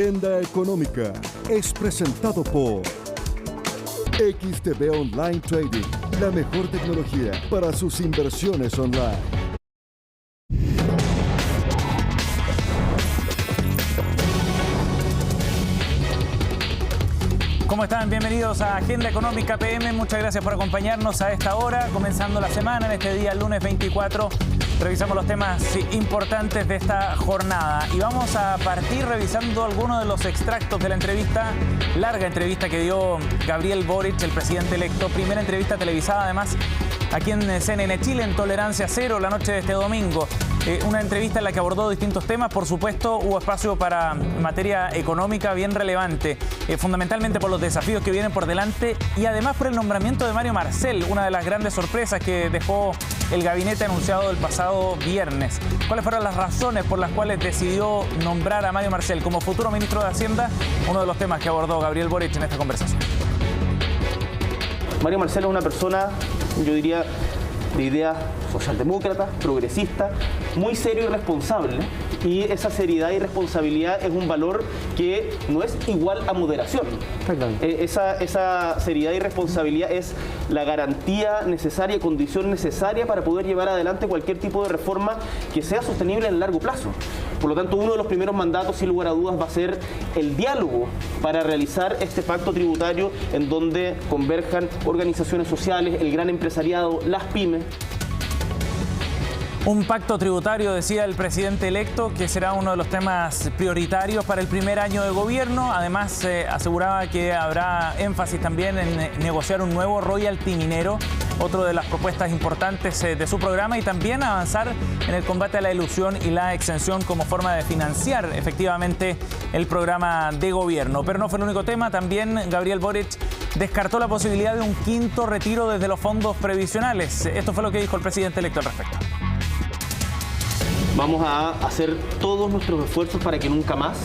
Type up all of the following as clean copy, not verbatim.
Agenda Económica es presentado por XTB Online Trading, la mejor tecnología para sus inversiones online. ¿Cómo están? Bienvenidos a Agenda Económica PM. Muchas gracias por acompañarnos a esta hora, comenzando la semana, en este día, lunes 24. Revisamos los temas importantes de esta jornada y vamos a partir revisando algunos de los extractos de la entrevista, larga entrevista que dio Gabriel Boric, el presidente electo. Primera entrevista televisada, además, aquí en CNN Chile, en Tolerancia Cero, la noche de este domingo. Una entrevista en la que abordó distintos temas. Por supuesto, hubo espacio para materia económica bien relevante, fundamentalmente por los desafíos que vienen por delante y además por el nombramiento de Mario Marcel, una de las grandes sorpresas que dejó el gabinete anunciado el pasado viernes. ¿Cuáles fueron las razones por las cuales decidió nombrar a Mario Marcel como futuro ministro de Hacienda? Uno de los temas que abordó Gabriel Boric en esta conversación. Mario Marcel es una persona, yo diría, de ideas socialdemócratas, progresistas, muy serio y responsable. Y esa seriedad y responsabilidad es un valor que no es igual a moderación. Esa seriedad y responsabilidad es la garantía necesaria, condición necesaria para poder llevar adelante cualquier tipo de reforma que sea sostenible en el largo plazo. Por lo tanto, uno de los primeros mandatos, sin lugar a dudas, va a ser el diálogo para realizar este pacto tributario en donde converjan organizaciones sociales, el gran empresariado, las pymes. Un pacto tributario, decía el presidente electo, que será uno de los temas prioritarios para el primer año de gobierno. Además, aseguraba que habrá énfasis también en negociar un nuevo royalty minero, otra de las propuestas importantes de su programa, y también avanzar en el combate a la elusión y la exención como forma de financiar efectivamente el programa de gobierno. Pero no fue el único tema. También Gabriel Boric descartó la posibilidad de un quinto retiro desde los fondos previsionales. Esto fue lo que dijo el presidente electo al respecto. Vamos a hacer todos nuestros esfuerzos para que nunca más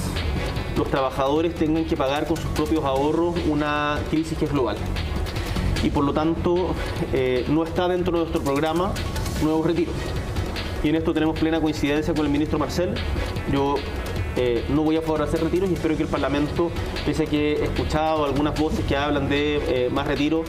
los trabajadores tengan que pagar con sus propios ahorros una crisis que es global. Y por lo tanto, no está dentro de nuestro programa nuevos retiros. Y en esto tenemos plena coincidencia con el ministro Marcel. Yo no voy a favorecer retiros y espero que el Parlamento, pese a que he escuchado algunas voces que hablan de más retiros,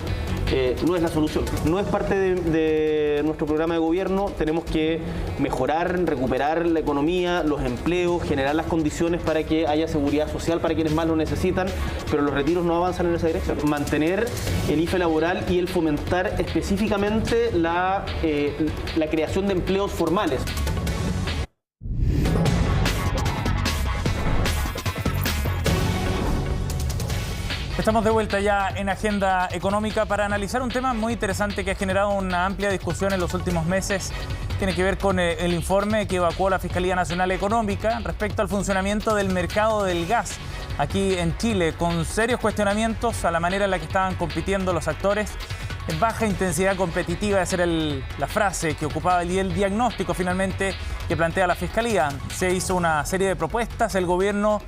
no es la solución. No es parte de nuestro programa de gobierno. Tenemos que mejorar, recuperar la economía, los empleos, generar las condiciones para que haya seguridad social para quienes más lo necesitan, pero los retiros no avanzan en esa dirección. Mantener el IFE laboral y el fomentar específicamente la creación de empleos formales. Estamos de vuelta ya en Agenda Económica para analizar un tema muy interesante que ha generado una amplia discusión en los últimos meses. Tiene que ver con el informe que evacuó la Fiscalía Nacional Económica respecto al funcionamiento del mercado del gas aquí en Chile, con serios cuestionamientos a la manera en la que estaban compitiendo los actores. Baja intensidad competitiva, esa era la frase que ocupaba y el diagnóstico finalmente que plantea la Fiscalía. Se hizo una serie de propuestas, el gobierno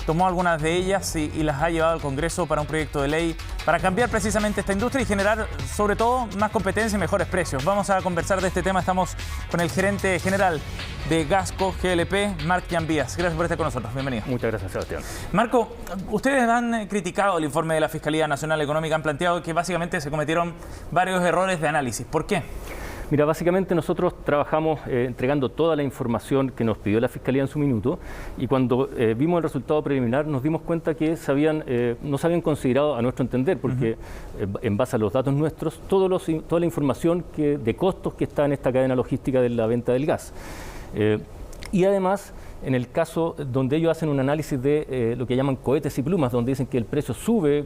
tomó algunas de ellas y las ha llevado al Congreso para un proyecto de ley para cambiar precisamente esta industria y generar, sobre todo, más competencia y mejores precios. Vamos a conversar de este tema. Estamos con el gerente general de Gasco GLP, Marc Llambias. Gracias por estar con nosotros. Bienvenido. Muchas gracias, Sebastián. Marco, ustedes han criticado el informe de la Fiscalía Nacional Económica, han planteado que básicamente se cometieron varios errores de análisis. ¿Por qué? Mira, básicamente nosotros trabajamos entregando toda la información que nos pidió la Fiscalía en su minuto y cuando vimos el resultado preliminar nos dimos cuenta que no se habían considerado, a nuestro entender, porque en base a los datos nuestros, toda la información de costos que está en esta cadena logística de la venta del gas. Y además, en el caso donde ellos hacen un análisis de lo que llaman cohetes y plumas, donde dicen que el precio sube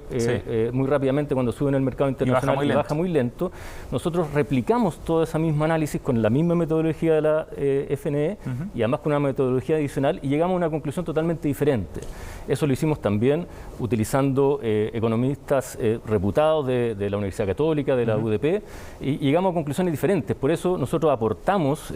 muy rápidamente cuando sube en el mercado internacional y baja muy lento, nosotros replicamos todo ese mismo análisis con la misma metodología de la FNE y además con una metodología adicional y llegamos a una conclusión totalmente diferente. Eso lo hicimos también utilizando economistas reputados de la Universidad Católica, de la UDP, y llegamos a conclusiones diferentes. Por eso nosotros aportamos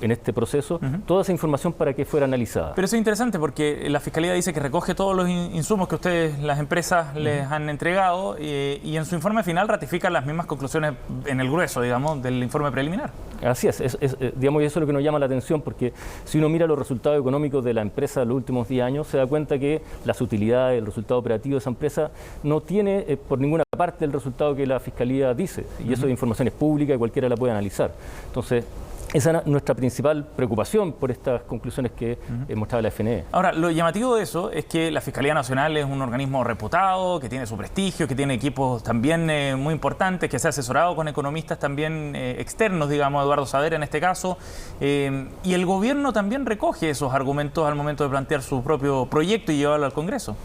en este proceso toda esa información para que fuera analizada. Pero eso es interesante porque la Fiscalía dice que recoge todos los insumos que ustedes, las empresas, les han entregado y en su informe final ratifica las mismas conclusiones en el grueso, digamos, del informe preliminar. Así es, digamos, y eso es lo que nos llama la atención, porque si uno mira los resultados económicos de la empresa de los últimos 10 años, se da cuenta que las utilidades, el resultado operativo de esa empresa no tiene por ninguna parte el resultado que la Fiscalía dice, y eso de información es pública y cualquiera la puede analizar. Entonces, esa es nuestra principal preocupación por estas conclusiones que mostraba la FNE. Ahora, lo llamativo de eso es que la Fiscalía Nacional es un organismo reputado, que tiene su prestigio, que tiene equipos también muy importantes, que se ha asesorado con economistas también externos, digamos, Eduardo Saavedra en este caso, y el gobierno también recoge esos argumentos al momento de plantear su propio proyecto y llevarlo al Congreso.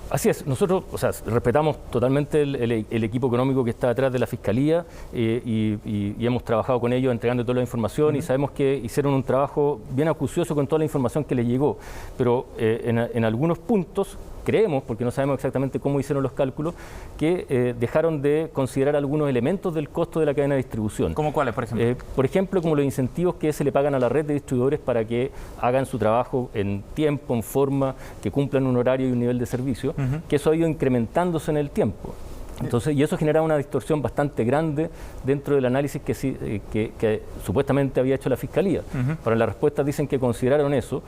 Así es, nosotros respetamos totalmente el equipo económico que está detrás de la Fiscalía y hemos trabajado con ellos entregando toda la información y sabemos que hicieron un trabajo bien acucioso con toda la información que les llegó, pero en algunos puntos creemos, porque no sabemos exactamente cómo hicieron los cálculos, que dejaron de considerar algunos elementos del costo de la cadena de distribución. ¿Cómo cuáles, por ejemplo? Por ejemplo, como los incentivos que se le pagan a la red de distribuidores para que hagan su trabajo en tiempo, en forma, que cumplan un horario y un nivel de servicio, que eso ha ido incrementándose en el tiempo. Entonces, y eso genera una distorsión bastante grande dentro del análisis que supuestamente había hecho la Fiscalía. Para las respuestas dicen que consideraron eso,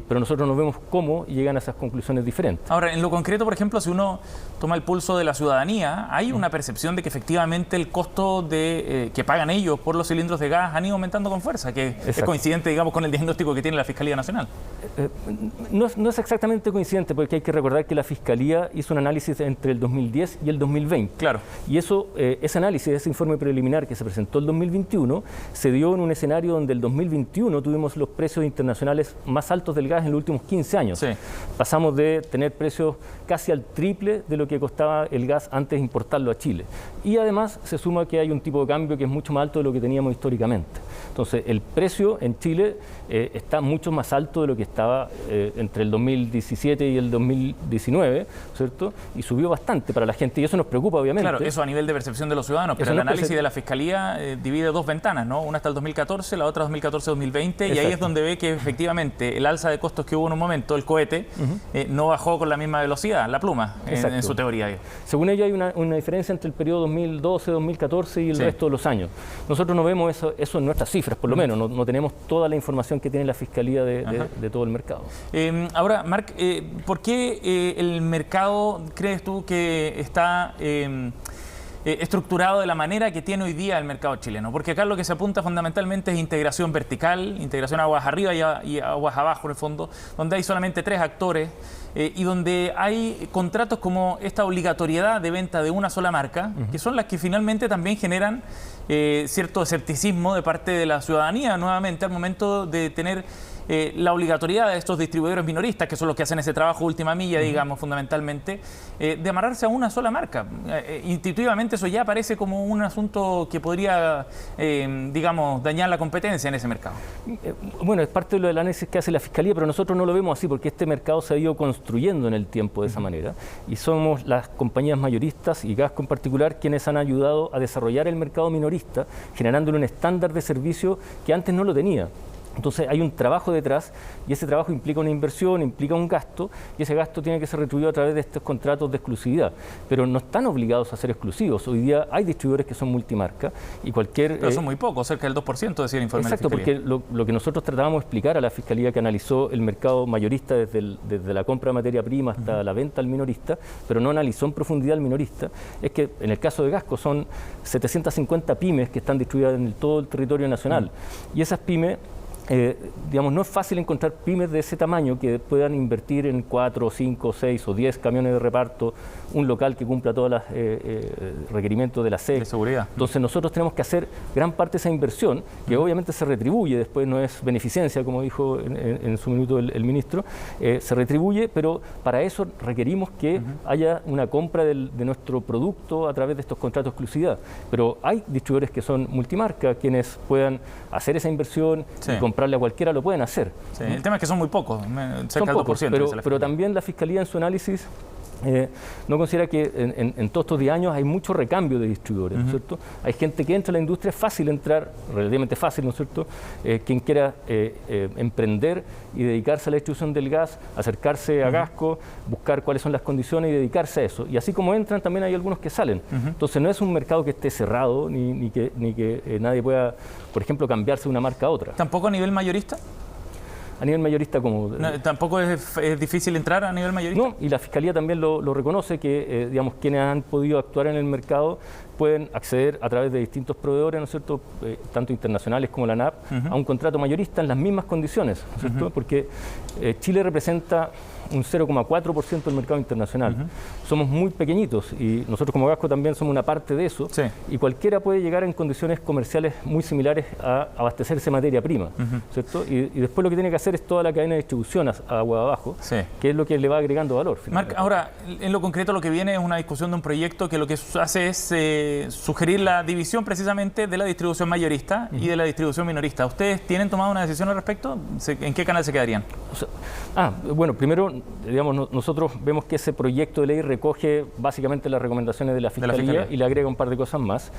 pero nosotros no vemos cómo llegan a esas conclusiones diferentes. Ahora, en lo concreto, por ejemplo, si uno toma el pulso de la ciudadanía, hay una percepción de que efectivamente el costo que pagan ellos por los cilindros de gas han ido aumentando con fuerza, que es coincidente, digamos, con el diagnóstico que tiene la Fiscalía Nacional. No es exactamente coincidente, porque hay que recordar que la Fiscalía hizo un análisis entre el 2010 y el 2020. Claro. Y ese análisis, ese informe preliminar que se presentó el 2021, se dio en un escenario donde el 2021 tuvimos los precios internacionales más altos del gas en los últimos 15 años. Sí. Pasamos de tener precios casi al triple de lo que costaba el gas antes de importarlo a Chile. Y además se suma que hay un tipo de cambio que es mucho más alto de lo que teníamos históricamente. Entonces, el precio en Chile está mucho más alto de lo que estaba entre el 2017 y el 2019, ¿cierto? Y subió bastante para la gente, y eso nos preocupa, obviamente. Claro, eso a nivel de percepción de los ciudadanos, pero el análisis de la Fiscalía divide dos ventanas, ¿no? Una hasta el 2014, la otra 2014-2020, y ahí es donde ve que efectivamente el alza de costos que hubo en un momento, el cohete, no bajó con la misma velocidad, la pluma, en su teoría. Según ella hay una diferencia entre el periodo 2012-2014 y el resto de los años. Nosotros no vemos eso en nuestras cifras, por lo menos, no tenemos toda la información que tiene la Fiscalía de todo el mercado. Ahora, Marc, ¿por qué el mercado crees tú que está estructurado de la manera que tiene hoy día el mercado chileno? Porque acá lo que se apunta fundamentalmente es integración vertical, integración aguas arriba y aguas abajo en el fondo, donde hay solamente 3 actores y donde hay contratos como esta obligatoriedad de venta de una sola marca, que son las que finalmente también generan cierto escepticismo de parte de la ciudadanía nuevamente al momento de tener la obligatoriedad de estos distribuidores minoristas, que son los que hacen ese trabajo última milla, digamos, fundamentalmente, de amarrarse a una sola marca. Intuitivamente eso ya parece como un asunto que podría, digamos, dañar la competencia en ese mercado. Bueno, es parte del análisis que hace la Fiscalía, pero nosotros no lo vemos así, porque este mercado se ha ido construyendo en el tiempo de esa manera, y somos las compañías mayoristas, y Gasco en particular, quienes han ayudado a desarrollar el mercado minorista, generándole un estándar de servicio que antes no lo tenía. Entonces hay un trabajo detrás y ese trabajo implica una inversión, implica un gasto y ese gasto tiene que ser retribuido a través de estos contratos de exclusividad. Pero no están obligados a ser exclusivos. Hoy día hay distribuidores que son multimarca y cualquier... Pero son muy pocos, cerca del 2% decía el informe de la Fiscalía. Exacto, porque lo que nosotros tratábamos de explicar a la Fiscalía que analizó el mercado mayorista desde la compra de materia prima hasta la venta al minorista, pero no analizó en profundidad al minorista, es que en el caso de Gasco son 750 pymes que están distribuidas en todo el territorio nacional y esas pymes... digamos, no es fácil encontrar pymes de ese tamaño que puedan invertir en 4, 5, 6 o 10 camiones de reparto, un local que cumpla todos los requerimientos de la SEC. De seguridad. Entonces nosotros tenemos que hacer gran parte de esa inversión, que obviamente se retribuye, después no es beneficencia, como dijo en su minuto el ministro, se retribuye, pero para eso requerimos que haya una compra de nuestro producto a través de estos contratos de exclusividad. Pero hay distribuidores que son multimarca, quienes puedan hacer esa inversión y comprarle a cualquiera, lo pueden hacer. Sí, el tema es que son muy pocos, cerca del 2%. Pero también la Fiscalía en su análisis no considera que en todos estos 10 años hay mucho recambio de distribuidores, ¿no es cierto? Hay gente que entra a la industria, es fácil entrar, relativamente fácil, ¿no es cierto? Quien quiera emprender y dedicarse a la distribución del gas, acercarse a Gasco, buscar cuáles son las condiciones y dedicarse a eso. Y así como entran, también hay algunos que salen. Entonces no es un mercado que esté cerrado, ni que nadie pueda, por ejemplo, cambiarse de una marca a otra. ¿Tampoco a nivel mayorista? A nivel mayorista, como... No, ¿tampoco es difícil entrar a nivel mayorista? No, y la Fiscalía también lo reconoce, que digamos, quienes han podido actuar en el mercado pueden acceder a través de distintos proveedores, ¿no es cierto?, tanto internacionales como la ANAP, a un contrato mayorista en las mismas condiciones, ¿no es cierto?, porque Chile representa un 0,4% del mercado internacional. Somos muy pequeñitos y nosotros como Gasco también somos una parte de eso, y cualquiera puede llegar en condiciones comerciales muy similares a abastecerse materia prima, ¿cierto? Y después lo que tiene que hacer es toda la cadena de distribución agua abajo, que es lo que le va agregando valor. Marc, ahora, en lo concreto lo que viene es una discusión de un proyecto que lo que hace es sugerir la división precisamente de la distribución mayorista y de la distribución minorista. ¿Ustedes tienen tomado una decisión al respecto? ¿En qué canal se quedarían? O sea, bueno, primero, digamos, nosotros vemos que ese proyecto de ley recoge básicamente las recomendaciones de la Fiscalía y le agrega un par de cosas más.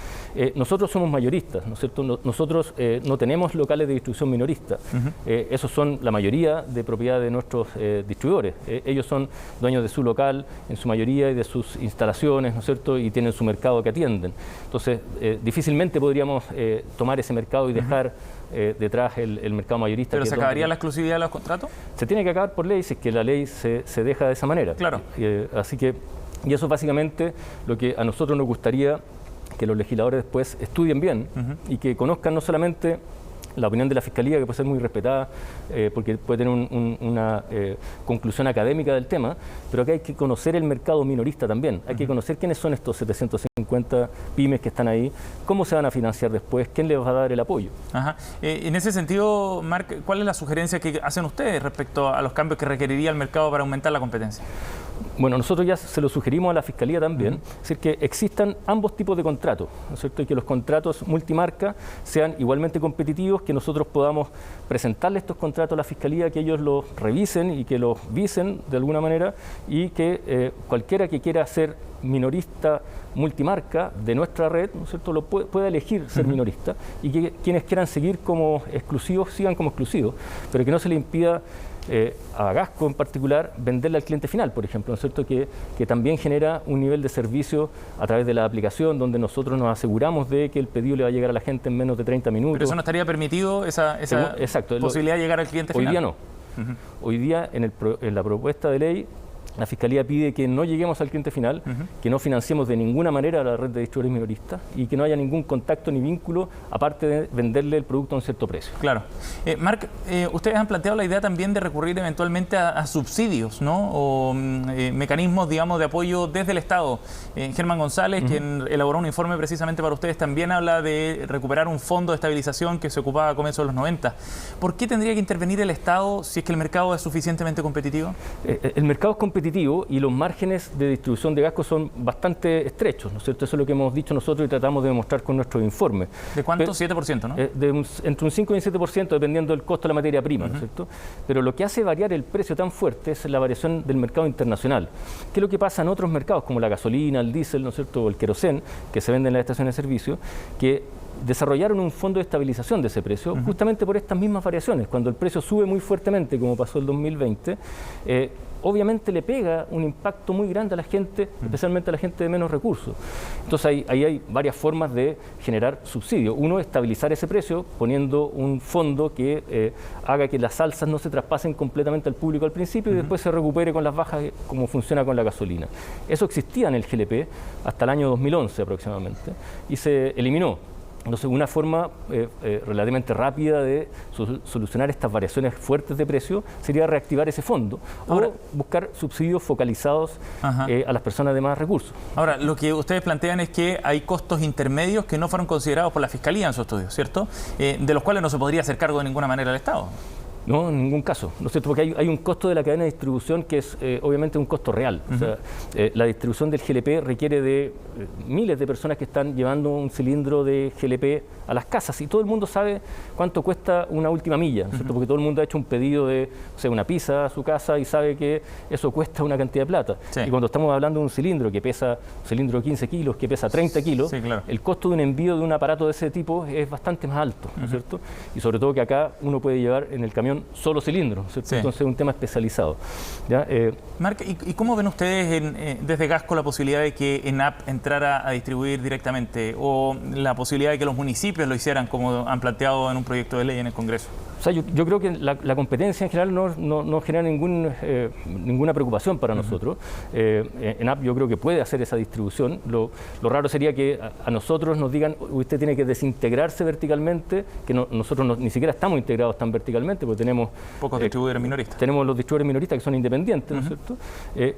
Nosotros somos mayoristas, ¿no es cierto? Nosotros no tenemos locales de distribución minorista. Esos son la mayoría de propiedad de nuestros distribuidores. Ellos son dueños de su local, en su mayoría, y de sus instalaciones, ¿no es cierto? Y tienen su mercado que atienden. Entonces, difícilmente podríamos tomar ese mercado y dejar detrás el mercado mayorista. ¿Pero se acabaría la exclusividad de los contratos? Se tiene que acabar por ley, si es que la ley se deja de esa manera. Claro. Así que, y eso es básicamente lo que a nosotros nos gustaría que los legisladores después estudien bien y que conozcan no solamente la opinión de la Fiscalía, que puede ser muy respetada porque puede tener una conclusión académica del tema, pero que hay que conocer el mercado minorista también. Hay que conocer quiénes son estos 750 pymes que están ahí, cómo se van a financiar después, quién les va a dar el apoyo. En ese sentido, Marc, ¿cuál es la sugerencia que hacen ustedes respecto a los cambios que requeriría el mercado para aumentar la competencia? Bueno, nosotros ya se lo sugerimos a la Fiscalía también, es decir, que existan ambos tipos de contratos, ¿no es cierto? Y que los contratos multimarca sean igualmente competitivos, que nosotros podamos presentarle estos contratos a la Fiscalía, que ellos los revisen y que los visen de alguna manera, y que cualquiera que quiera ser minorista multimarca de nuestra red, ¿no es cierto?, lo pueda elegir ser minorista, y que quienes quieran seguir como exclusivos sigan como exclusivos, pero que no se le impida a Gasco en particular venderle al cliente final, por ejemplo, ¿no es cierto?, que también genera un nivel de servicio a través de la aplicación, donde nosotros nos aseguramos de que el pedido le va a llegar a la gente en menos de 30 minutos. ¿Pero eso no estaría permitido, esa posibilidad de llegar al cliente final? Hoy día no. Hoy día en la propuesta de ley la Fiscalía pide que no lleguemos al cliente final, que no financiemos de ninguna manera a la red de distribuidores minoristas y que no haya ningún contacto ni vínculo aparte de venderle el producto a un cierto precio. Claro. Marc, ustedes han planteado la idea también de recurrir eventualmente a subsidios, ¿no? O mecanismos, digamos, de apoyo desde el Estado. Germán González, quien elaboró un informe precisamente para ustedes, también habla de recuperar un fondo de estabilización que se ocupaba a comienzos de los 90. ¿Por qué tendría que intervenir el Estado si es que el mercado es suficientemente competitivo? El mercado es competitivo y los márgenes de distribución de Gasco son bastante estrechos, ¿no es cierto? Eso es lo que hemos dicho nosotros y tratamos de demostrar con nuestros informes. ¿De cuánto? 7%, ¿no? Entre un 5 y un 7%, dependiendo del costo de la materia prima, ¿no es cierto? Pero lo que hace variar el precio tan fuerte es la variación del mercado internacional. ¿Qué es lo que pasa en otros mercados, como la gasolina, el diésel, ¿no es cierto?, o el querosén, que se venden en las estaciones de servicio, que desarrollaron un fondo de estabilización de ese precio justamente por estas mismas variaciones. Cuando el precio sube muy fuertemente, como pasó el 2020, obviamente le pega un impacto muy grande a la gente, especialmente a la gente de menos recursos. Entonces ahí hay varias formas de generar subsidio. Uno, estabilizar ese precio poniendo un fondo que haga que las alzas no se traspasen completamente al público al principio y después se recupere con las bajas, como funciona con la gasolina. Eso existía en el GLP hasta el año 2011 aproximadamente y se eliminó. Entonces, una forma relativamente rápida de solucionar estas variaciones fuertes de precio sería reactivar ese fondo o buscar subsidios focalizados a las personas de más recursos. Ahora, lo que ustedes plantean es que hay costos intermedios que no fueron considerados por la Fiscalía en su estudio, ¿cierto? De los cuales no se podría hacer cargo de ninguna manera el Estado. No, en ningún caso, ¿no es cierto? Porque hay un costo de la cadena de distribución que es obviamente un costo real. O sea, la distribución del GLP requiere de miles de personas que están llevando un cilindro de GLP a las casas y todo el mundo sabe cuánto cuesta una última milla, ¿no es cierto? Porque todo el mundo ha hecho un pedido de, o sea, una pizza a su casa y sabe que eso cuesta una cantidad de plata. Sí. Y cuando estamos hablando de un cilindro que pesa, un cilindro de 15 kilos, que pesa 30 kilos, sí, claro, el costo de un envío de un aparato de ese tipo es bastante más alto, ¿no es cierto? Y sobre todo que acá uno puede llevar en el camión solo cilindros, ¿no es cierto? Sí. Entonces es un tema especializado. ¿Ya? Marc, ¿y cómo ven ustedes desde Gasco la posibilidad de que ENAP entrara a distribuir directamente o la posibilidad de que los municipios lo hicieran como han planteado en un proyecto de ley en el Congreso? O sea, yo creo que la competencia en general no genera ninguna preocupación para nosotros. ENAP yo creo que puede hacer esa distribución. Lo raro sería que a nosotros nos digan, usted tiene que desintegrarse verticalmente, que nosotros ni siquiera estamos integrados tan verticalmente, porque tenemos pocos distribuidores minoristas. Tenemos los distribuidores minoristas que son independientes, ¿no es cierto?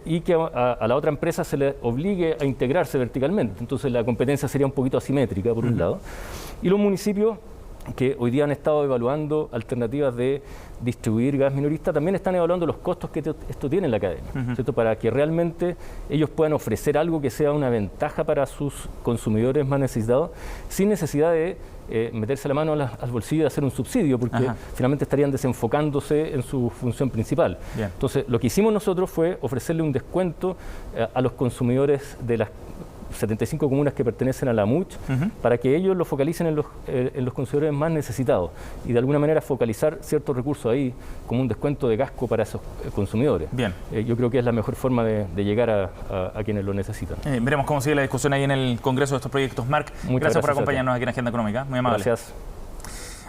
Y que a la otra empresa se le obligue a integrarse verticalmente. Entonces la competencia sería un poquito asimétrica, por un lado. Y los municipios que hoy día han estado evaluando alternativas de distribuir gas minorista, también están evaluando los costos que esto tiene en la cadena, ¿cierto? Para que realmente ellos puedan ofrecer algo que sea una ventaja para sus consumidores más necesitados, sin necesidad de meterse la mano al bolsillo y hacer un subsidio, porque finalmente estarían desenfocándose en su función principal. Bien. Entonces, lo que hicimos nosotros fue ofrecerle un descuento a los consumidores de las 75 comunas que pertenecen a la MUCH, para que ellos lo focalicen en los consumidores más necesitados y de alguna manera focalizar ciertos recursos ahí como un descuento de Gasco para esos consumidores. Bien. Yo creo que es la mejor forma de llegar a quienes lo necesitan. Veremos cómo sigue la discusión ahí en el Congreso de estos proyectos. Marc, gracias por acompañarnos aquí en Agenda Económica. Muy amable. Gracias.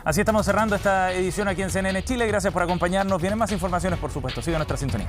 Así estamos cerrando esta edición aquí en CNN Chile. Gracias por acompañarnos. Vienen más informaciones, por supuesto. Sigue nuestra sintonía.